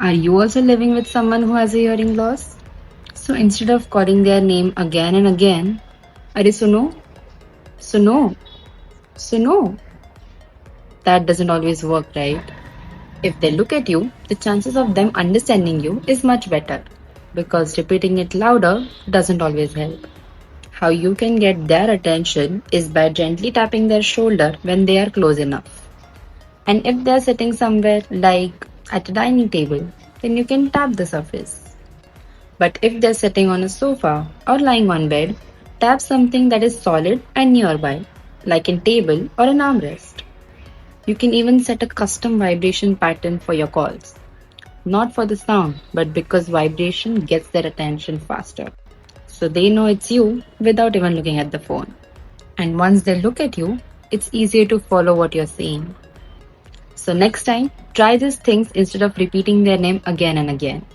Are you also living with someone who has a hearing loss? So instead of calling their name again and again, Are suno, suno, suno, that doesn't always work, right? If they look at you, the chances of them understanding you is much better because repeating it louder doesn't always help. How you can get their attention is by gently tapping their shoulder when they are close enough. And if they're sitting somewhere like at a dining table, then you can tap the surface. But if they're sitting on a sofa or lying on bed, tap something that is solid and nearby, like a table or an armrest. You can even set a custom vibration pattern for your calls. Not for the sound, but because vibration gets their attention faster. So they know it's you without even looking at the phone. And once they look at you, it's easier to follow what you're saying. So next time, try these things instead of repeating their name again and again.